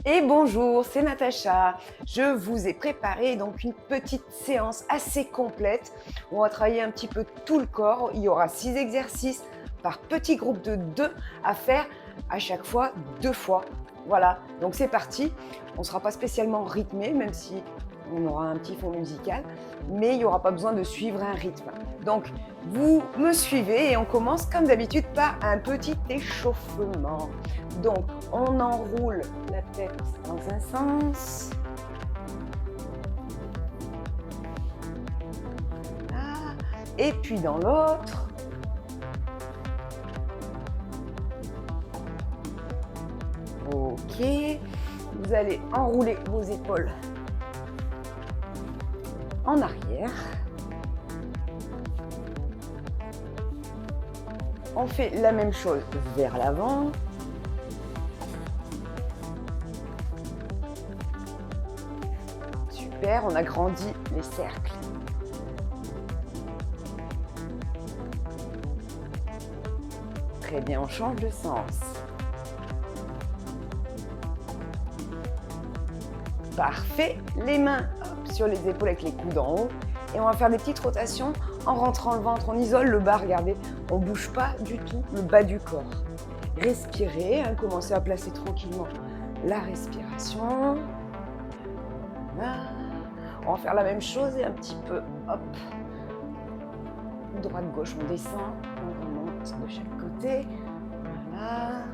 Et bonjour, c'est Natacha. Je vous ai préparé donc une petite séance assez complète. On va travailler un petit peu tout le corps. Il y aura 6 exercices par petit groupe de 2 à faire à chaque fois 2 fois. Voilà, donc c'est parti. On ne sera pas spécialement rythmé, même si on aura un petit fond musical, mais il n'y aura pas besoin de suivre un rythme. Donc, vous me suivez et on commence comme d'habitude par un petit échauffement. Donc, on enroule la tête dans un sens. Voilà. Et puis dans l'autre. Ok. Vous allez enrouler vos épaules en arrière. On fait la même chose vers l'avant. Super, on agrandit les cercles. Très bien, on change de sens. Parfait, les mains sur les épaules avec les coudes en haut. Et on va faire des petites rotations en rentrant le ventre. On isole le bas, regardez, on ne bouge pas du tout le bas du corps. Respirez, commencez à placer tranquillement la respiration. Voilà. On va faire la même chose et un petit peu, hop, droite-gauche, on descend, on remonte de chaque côté. Voilà.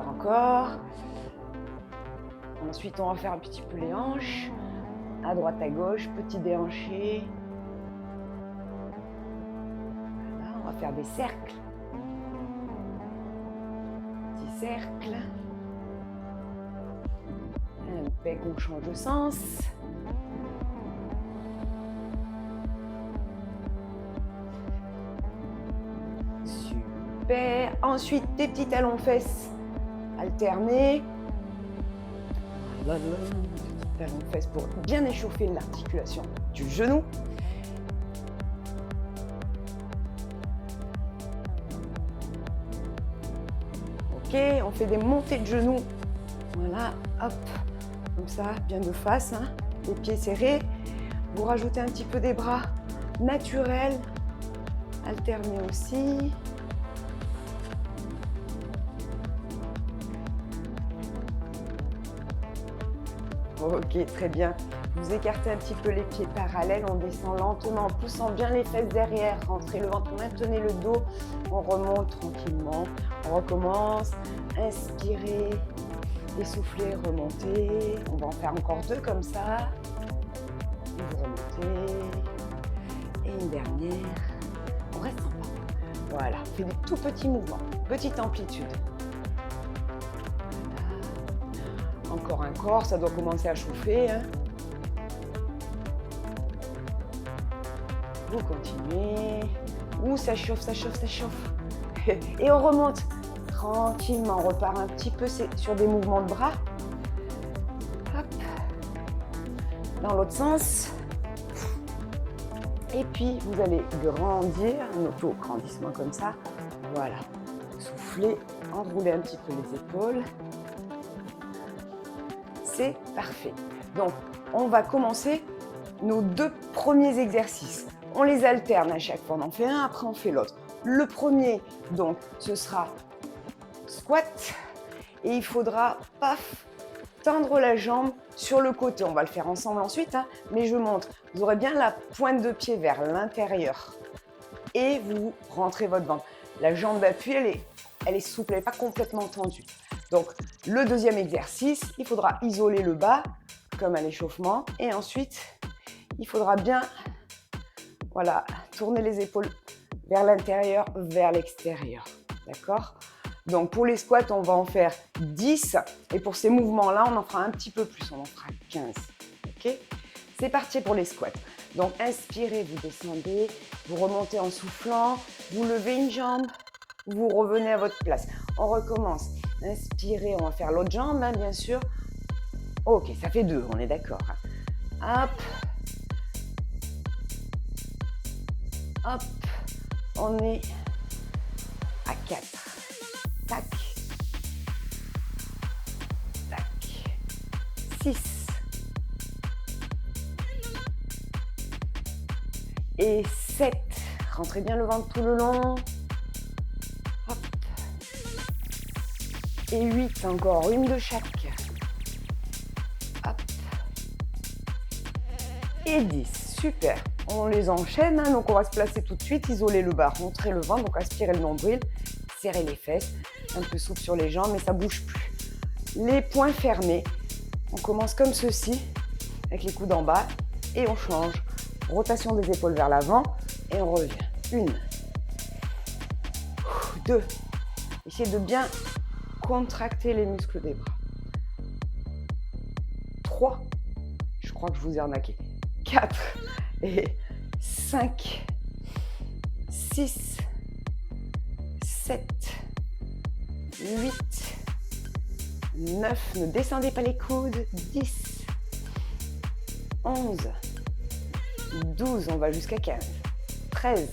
Encore. Ensuite, on va faire un petit peu les hanches. À droite, à gauche, petit déhanché. Voilà, on va faire des cercles. Petit cercle. Un pec, on change de sens. Super. Ensuite, des petits talons-fesses alternés. Talons-fesses pour bien échauffer l'articulation du genou. Ok, on fait des montées de genoux. Voilà, hop, comme ça, bien de face, les pieds serrés. Vous rajoutez un petit peu des bras naturels, alternés aussi. Ok, très bien. Vous écartez un petit peu les pieds parallèles, on descend lentement en poussant bien les fesses derrière, rentrez le ventre, maintenez le dos, on remonte tranquillement, on recommence, inspirez, essoufflez, remontez, on va en faire encore 2 comme ça, vous remontez, et une dernière, on reste en bas. Voilà, on fait des tout petits mouvements, petite amplitude. Encore un corps, ça doit commencer à chauffer. Vous continuez. Ouh, ça chauffe, ça chauffe, ça chauffe. Et on remonte tranquillement. On repart un petit peu sur des mouvements de bras. Hop. Dans l'autre sens. Et puis, vous allez grandir, un auto-grandissement comme ça. Voilà. Soufflez, enroulez un petit peu les épaules. C'est parfait. Donc, on va commencer nos 2 premiers exercices. On les alterne à chaque fois. On en fait un, après on fait l'autre. Le premier, donc, ce sera squat. Et il faudra, paf, tendre la jambe sur le côté. On va le faire ensemble ensuite, mais je montre. Vous aurez bien la pointe de pied vers l'intérieur. Et vous rentrez votre ventre. La jambe d'appui, elle est souple, elle n'est pas complètement tendue. Donc, le deuxième exercice, il faudra isoler le bas, comme à l'échauffement. Et ensuite, il faudra bien tourner les épaules vers l'intérieur, vers l'extérieur. D'accord ? Donc, pour les squats, on va en faire 10. Et pour ces mouvements-là, on en fera un petit peu plus. On en fera 15. Ok ? C'est parti pour les squats. Donc, inspirez, vous descendez, vous remontez en soufflant, vous levez une jambe, vous revenez à votre place. On recommence. Inspirez, on va faire l'autre jambe, bien sûr. Ok, ça fait 2, on est d'accord. Hop. Hop. On est à 4. Tac. 6 et 7. Rentrez bien le ventre tout le long. Hop. Et 8 encore, une de chaque. Hop. Et 10, super. On les enchaîne, hein, donc on va se placer tout de suite, isoler le bas, rentrer le ventre, donc aspirer le nombril, serrer les fesses, un peu souple sur les jambes, mais ça ne bouge plus. Les poings fermés, on commence comme ceci, avec les coudes en bas, et on change. Rotation des épaules vers l'avant, et on revient. 1, 2, essayez de bien contracter les muscles des bras. 3, je crois que je vous ai arnaqué. 4 et 5, 6, 7, 8, 9, ne descendez pas les coudes, 10, 11, 12, on va jusqu'à 15, 13,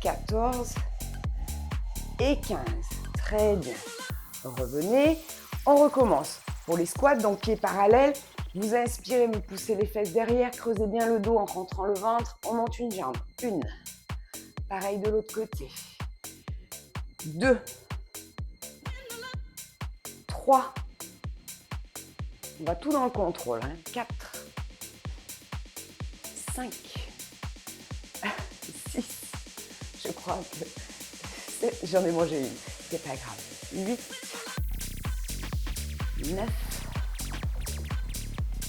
14 et 15. Très bien. Revenez, on recommence. Pour les squats, donc pieds parallèles, vous inspirez, vous poussez les fesses derrière, creusez bien le dos en rentrant le ventre, on monte une jambe. 1, pareil de l'autre côté. 2, 3, on va tout dans le contrôle. 4, 5, 6, je crois que j'en ai mangé une, c'est pas grave. 8, 9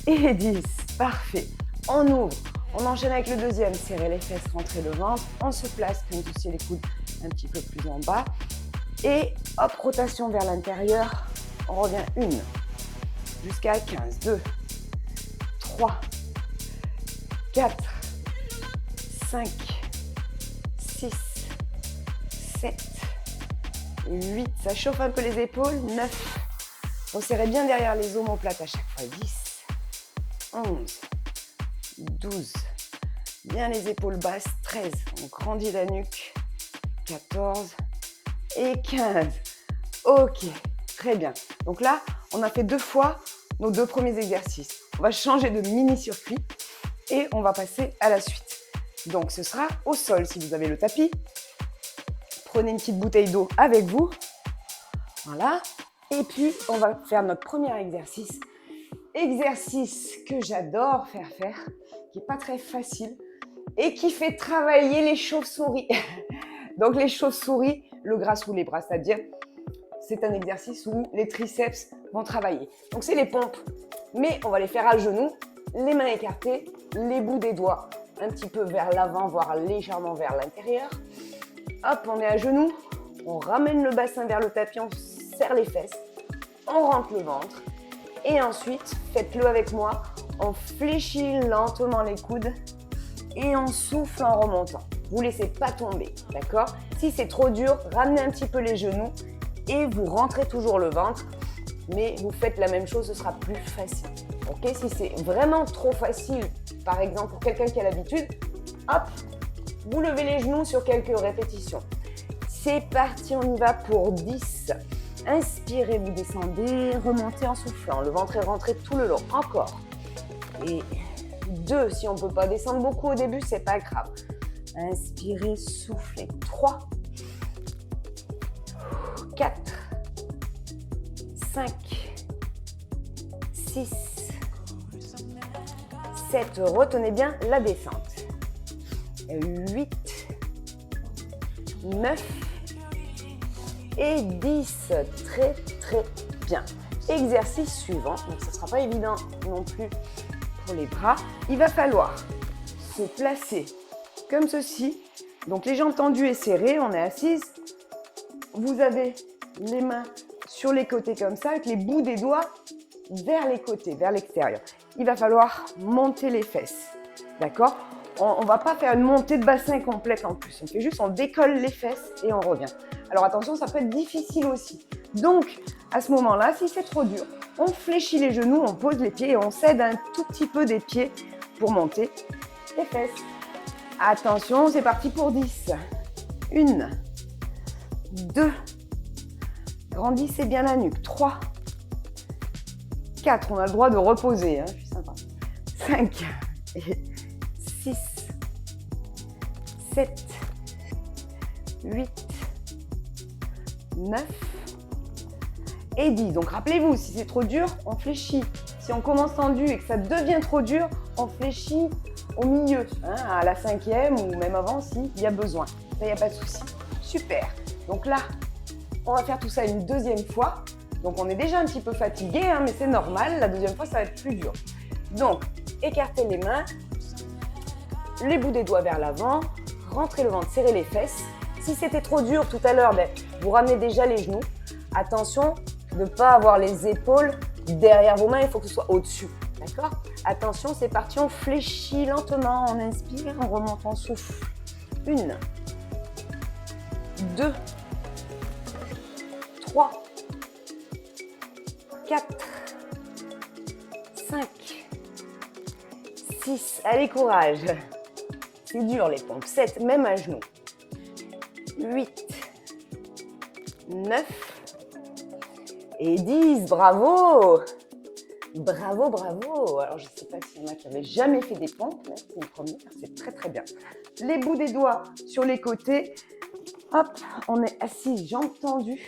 et 10. Parfait. On ouvre. On enchaîne avec le deuxième. Serrez les fesses, rentrez le ventre. On se place, comme ceci, les coudes un petit peu plus en bas. Et hop, rotation vers l'intérieur. On revient 1 jusqu'à 15. 2, 3, 4, 5, 6, 7, 8. Ça chauffe un peu les épaules. 9. Resserrez bien derrière les omoplates à chaque fois. 10, 11, 12. Bien les épaules basses. 13. On grandit la nuque. 14 et 15. Ok, très bien. Donc là, on a fait 2 fois nos 2 premiers exercices. On va changer de mini-circuit et on va passer à la suite. Donc ce sera au sol si vous avez le tapis. Prenez une petite bouteille d'eau avec vous. Voilà. Et puis, on va faire notre premier exercice. Exercice que j'adore faire, qui n'est pas très facile et qui fait travailler les chauves-souris. Donc, les chauves-souris, le gras sous les bras, c'est-à-dire, c'est un exercice où les triceps vont travailler. Donc, c'est les pompes, mais on va les faire à genoux, les mains écartées, les bouts des doigts un petit peu vers l'avant, voire légèrement vers l'intérieur. Hop, on est à genoux, on ramène le bassin vers le tapis, on serre les fesses, on rentre le ventre et ensuite, faites-le avec moi, on fléchit lentement les coudes et on souffle en remontant. Vous ne laissez pas tomber, d'accord? Si c'est trop dur, ramenez un petit peu les genoux et vous rentrez toujours le ventre, mais vous faites la même chose, ce sera plus facile. Ok? Si c'est vraiment trop facile, par exemple pour quelqu'un qui a l'habitude, hop, vous levez les genoux sur quelques répétitions. C'est parti, on y va pour 10. Inspirez, vous descendez, remontez en soufflant. Le ventre est rentré tout le long. Encore. Et 2, si on ne peut pas descendre beaucoup au début, c'est pas grave. Inspirez, soufflez. 3, 4, 5, 6, 7. Retenez bien la descente. 8, 9 et 10. Très, très bien. Exercice suivant. Donc, ce ne sera pas évident non plus pour les bras. Il va falloir se placer comme ceci. Donc, les jambes tendues et serrées. On est assise. Vous avez les mains sur les côtés comme ça, avec les bouts des doigts vers les côtés, vers l'extérieur. Il va falloir monter les fesses. D'accord ? On ne va pas faire une montée de bassin complète en plus. On fait juste, on décolle les fesses et on revient. Alors attention, ça peut être difficile aussi. Donc, à ce moment-là, si c'est trop dur, on fléchit les genoux, on pose les pieds et on cède un tout petit peu des pieds pour monter les fesses. Attention, c'est parti pour 10. 1, 2, grandissez bien la nuque. 3, 4, on a le droit de reposer, hein, je suis sympa. 5 et 6, 7, 8, 9 et 10. Donc rappelez-vous, si c'est trop dur, on fléchit. Si on commence tendu et que ça devient trop dur, on fléchit au milieu, hein, à la 5e ou même avant s'il y a besoin. Ça, il n'y a pas de souci. Super. Donc là, on va faire tout ça une deuxième fois. Donc on est déjà un petit peu fatigué, hein, mais c'est normal. La deuxième fois, ça va être plus dur. Donc, écartez les mains, les bouts des doigts vers l'avant, rentrez le ventre, serrez les fesses. Si c'était trop dur tout à l'heure, vous ramenez déjà les genoux. Attention de ne pas avoir les épaules derrière vos mains, il faut que ce soit au-dessus. D'accord? Attention, c'est parti, on fléchit lentement, on inspire, on remonte, on souffle. 1, 2, 3, 4, 5, 6. Allez, courage. C'est dur les pompes. 7, même à genoux. 8, 9 et 10. Bravo! Bravo, bravo. Alors, je ne sais pas s'il y en a qui n'avaient jamais fait des pompes, mais c'est une première, c'est très très bien. Les bouts des doigts sur les côtés. Hop, on est assis, jambes tendues.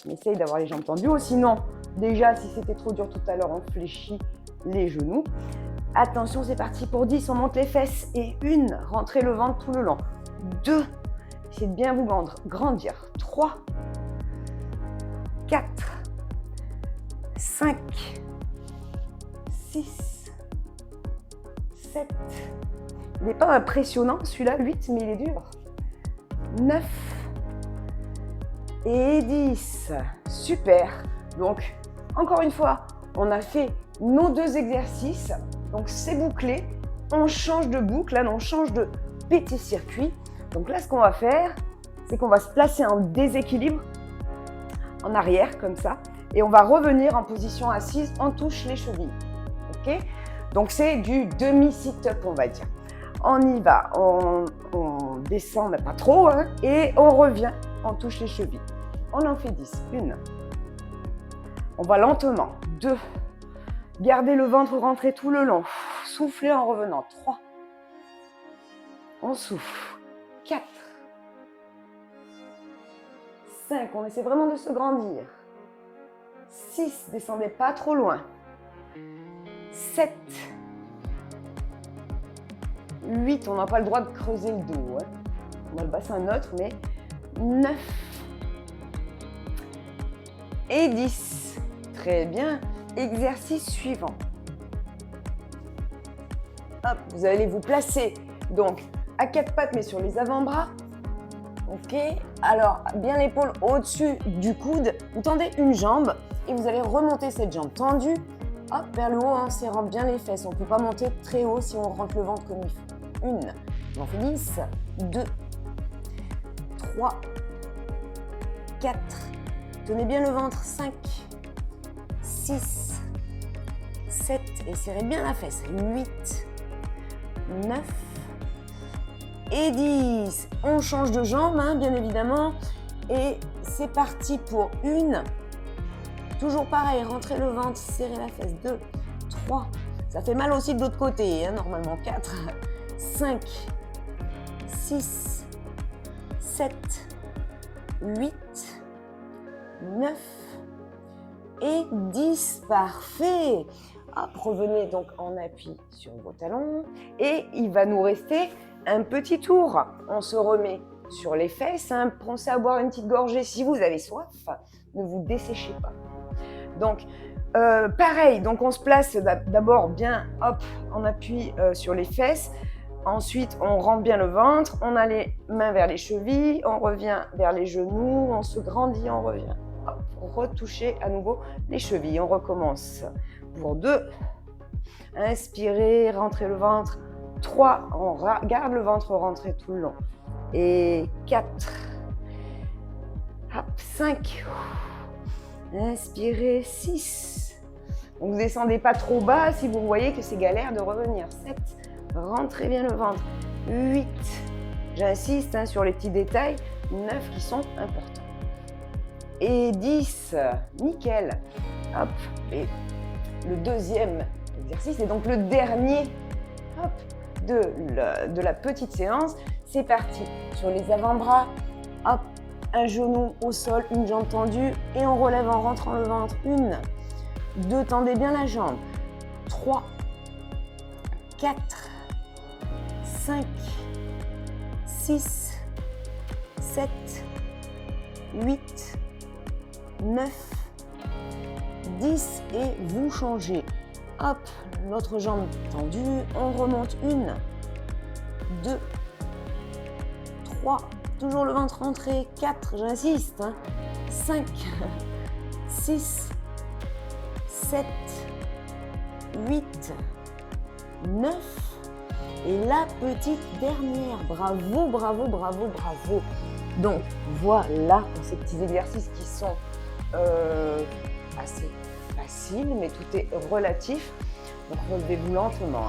On essaye d'avoir les jambes tendues. Ou sinon, déjà, si c'était trop dur tout à l'heure, on fléchit les genoux. Attention, c'est parti pour 10. On monte les fesses. Et 1, rentrez le ventre tout le long. 2, essayez de bien vous grandir. 3, 4, 5, 6, 7. Il n'est pas impressionnant celui-là, 8, mais il est dur. 9 et 10. Super. Donc, encore une fois, on a fait nos 2 exercices. Donc, c'est bouclé. On change de boucle. Là, on change de petit circuit. Donc là, ce qu'on va faire, c'est qu'on va se placer en déséquilibre, en arrière, comme ça. Et on va revenir en position assise. On touche les chevilles. OK? Donc, c'est du demi-sit-up, on va dire. On y va. On descend, mais pas trop. Hein, et on revient. On touche les chevilles. On en fait 10. 1. On va lentement. 2. Gardez le ventre rentré tout le long. Soufflez en revenant. 3. On souffle. 4. 5. On essaie vraiment de se grandir. 6. Descendez pas trop loin. 7. 8. On n'a pas le droit de creuser le dos. Hein. On a le bassin neutre, mais 9. Et 10. Très bien. Exercice suivant. Hop, vous allez vous placer donc à 4 pattes mais sur les avant-bras. Ok. Alors, bien l'épaule au-dessus du coude. Vous tendez une jambe et vous allez remonter cette jambe tendue. Hop, vers le haut en serrant bien les fesses. On ne peut pas monter très haut si on rentre le ventre comme il faut. 1. On en fait 10. 2. 3. 4. Tenez bien le ventre. 5. 6. 7. Et serrez bien la fesse. 8. 9. Et 10. On change de jambe, hein, bien évidemment. Et c'est parti pour 1. Toujours pareil, rentrez le ventre, serrez la fesse. 2, 3. Ça fait mal aussi de l'autre côté, hein, normalement. 4, 5, 6, 7, 8, 9 et 10. Parfait. Hop, revenez donc en appui sur vos talons. Et il va nous rester un petit tour. On se remet sur les fesses. Hein. Pensez à boire une petite gorgée si vous avez soif. Ne vous desséchez pas. Donc, pareil, donc on se place d'abord bien hop, en appui sur les fesses. Ensuite, on rentre bien le ventre. On a les mains vers les chevilles. On revient vers les genoux. On se grandit, on revient. Hop, retoucher à nouveau les chevilles. On recommence pour 2. Inspirez, rentrez le ventre. 3. On garde le ventre rentré tout le long. Et 4. Hop, 5. Inspirez, 6. Donc vous ne descendez pas trop bas si vous voyez que c'est galère de revenir. 7. Rentrez bien le ventre. 8. J'insiste hein, sur les petits détails. 9 qui sont importants. Et 10. Nickel. Hop. Et le deuxième exercice et donc le dernier hop, de la petite séance. C'est parti. Sur les avant-bras, hop, un genou au sol, une jambe tendue et on relève en rentrant le ventre. 1, 2, tendez bien la jambe. 3, 4, 5, 6, 7, 8, 9, 10 et vous changez. Hop, l'autre jambe tendue, on remonte. 1, 2, 3, toujours le ventre rentré. 4, j'insiste. 5, 6, 7, 8, 9 et la petite dernière. Bravo, bravo, bravo, bravo. Donc voilà pour ces petits exercices qui sont assez faciles, mais tout est relatif. Donc relevez-vous lentement.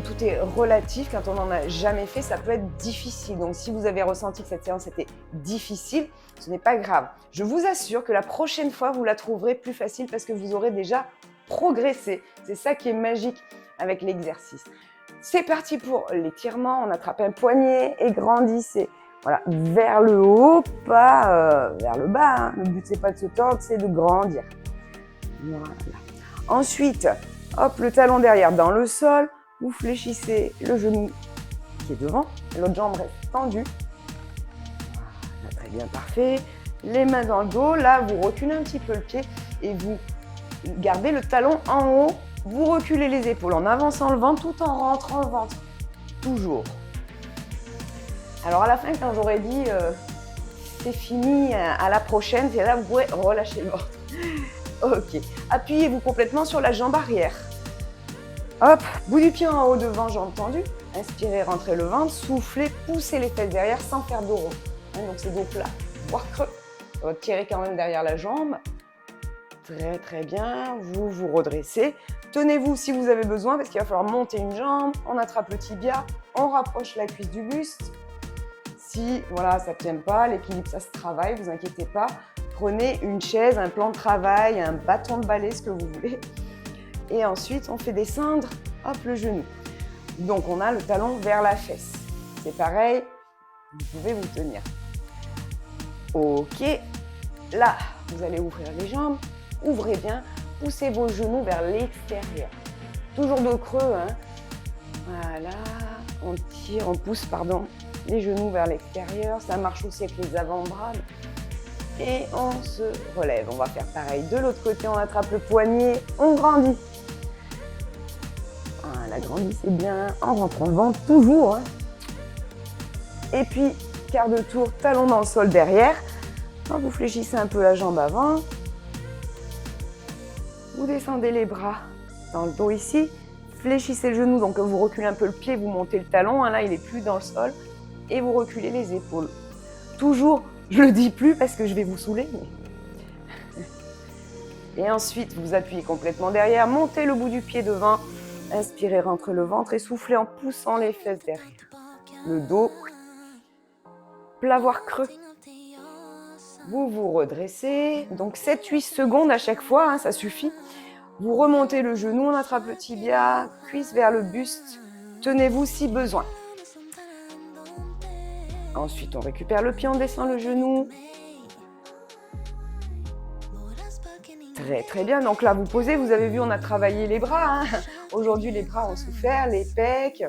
Tout est relatif. Quand on n'en a jamais fait, ça peut être difficile. Donc si vous avez ressenti que cette séance était difficile, ce n'est pas grave. Je vous assure que la prochaine fois, vous la trouverez plus facile parce que vous aurez déjà progressé. C'est ça qui est magique avec l'exercice. C'est parti pour l'étirement. On attrape un poignet et grandissez. Voilà, vers le haut, pas vers le bas. Le but, c'est pas de se tordre, c'est de grandir. Voilà. Ensuite, hop, le talon derrière dans le sol. Vous fléchissez le genou qui est devant. L'autre jambe reste tendue. Voilà, très bien, parfait. Les mains dans le dos. Là, vous reculez un petit peu le pied et vous gardez le talon en haut. Vous reculez les épaules en avançant le ventre tout en rentrant le ventre. Toujours. Alors à la fin, quand j'aurais dit c'est fini, à la prochaine, c'est là que vous pourrez relâcher le ventre. Ok. Appuyez-vous complètement sur la jambe arrière. Hop, bout du pied en haut devant, jambe tendue. Inspirez, rentrez le ventre. Soufflez, poussez les fesses derrière sans faire dos rond. Donc c'est dos plat, voire creux. On va tirer quand même derrière la jambe. Très très bien. Vous vous redressez. Tenez-vous si vous avez besoin parce qu'il va falloir monter une jambe. On attrape le tibia. On rapproche la cuisse du buste. Si voilà, ça ne tient pas, l'équilibre, ça se travaille, vous inquiétez pas. Prenez une chaise, un plan de travail, un bâton de balai, ce que vous voulez. Et ensuite, on fait descendre hop, le genou. Donc, on a le talon vers la fesse. C'est pareil, vous pouvez vous tenir. Ok, là, vous allez ouvrir les jambes. Ouvrez bien, poussez vos genoux vers l'extérieur. Toujours dos creux, hein. Voilà, on tire, on pousse, pardon, les genoux vers l'extérieur. Ça marche aussi avec les avant-bras. Et on se relève. On va faire pareil de l'autre côté. On attrape le poignet, on grandit. Voilà, grandissez bien en rentrant le ventre, toujours. Hein. Et puis, quart de tour, talon dans le sol derrière. Vous fléchissez un peu la jambe avant. Vous descendez les bras dans le dos ici. Fléchissez le genou, donc vous reculez un peu le pied, vous montez le talon. Hein, là, il n'est plus dans le sol. Et vous reculez les épaules. Toujours, je ne le dis plus parce que je vais vous saouler. Et ensuite, vous appuyez complètement derrière. Montez le bout du pied devant. Inspirez, rentrez le ventre et soufflez en poussant les fesses derrière. Le dos, plat voire creux. Vous vous redressez. Donc 7-8 secondes à chaque fois, hein, ça suffit. Vous remontez le genou, on attrape le tibia, cuisse vers le buste. Tenez-vous si besoin. Ensuite, on récupère le pied, on descend le genou. Très très bien. Donc là, vous posez, vous avez vu, on a travaillé les bras. Hein. Aujourd'hui, les bras ont souffert, les pecs,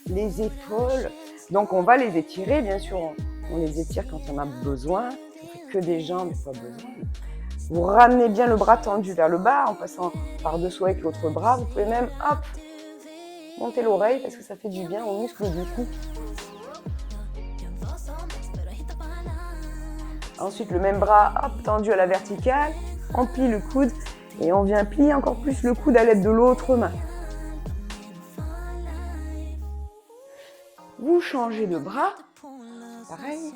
les épaules. Donc on va les étirer, bien sûr. On les étire quand on a besoin. On fait que des jambes, pas besoin. Vous ramenez bien le bras tendu vers le bas en passant par-dessous avec l'autre bras. Vous pouvez même, hop, monter l'oreille parce que ça fait du bien aux muscles du cou. Ensuite, le même bras, hop, tendu à la verticale. On plie le coude et on vient plier encore plus le coude à l'aide de l'autre main. Vous changez de bras. Pareil.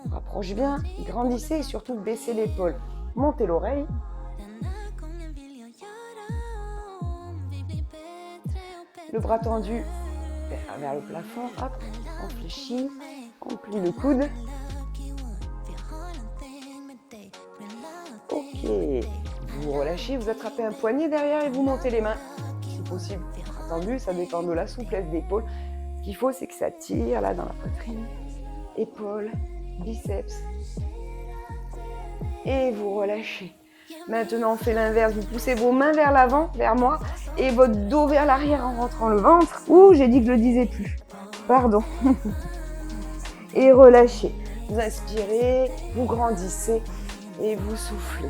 On rapproche bien, grandissez et surtout baissez l'épaule. Montez l'oreille. Le bras tendu vers le plafond. Hop, on fléchit. On plie le coude. Ok, vous relâchez, vous attrapez un poignet derrière et vous montez les mains. Si possible, attendu, ça dépend de la souplesse d'épaule. Ce qu'il faut, c'est que ça tire là dans la poitrine. Épaules, biceps. Et vous relâchez. Maintenant, on fait l'inverse. Vous poussez vos mains vers l'avant, vers moi, et votre dos vers l'arrière en rentrant le ventre. Ouh, j'ai dit que je le disais plus. Pardon. Et relâchez. Vous inspirez, vous grandissez et vous soufflez.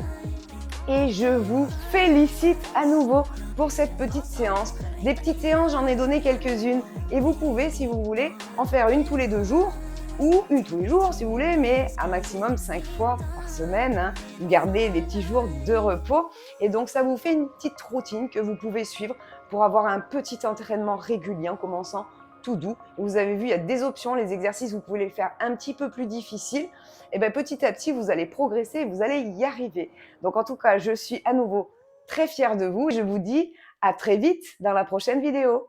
Et je vous félicite à nouveau pour cette petite séance. Des petites séances, j'en ai donné quelques-unes. Et vous pouvez, si vous voulez, en faire une tous les 2 jours ou une tous les jours, si vous voulez, mais un maximum 5 fois par semaine. Hein. Vous gardez des petits jours de repos. Et donc, ça vous fait une petite routine que vous pouvez suivre pour avoir un petit entraînement régulier en commençant tout doux. Vous avez vu, il y a des options, les exercices, vous pouvez les faire un petit peu plus difficiles. Et bien petit à petit, vous allez progresser et vous allez y arriver. Donc en tout cas, je suis à nouveau très fière de vous. Je vous dis à très vite dans la prochaine vidéo.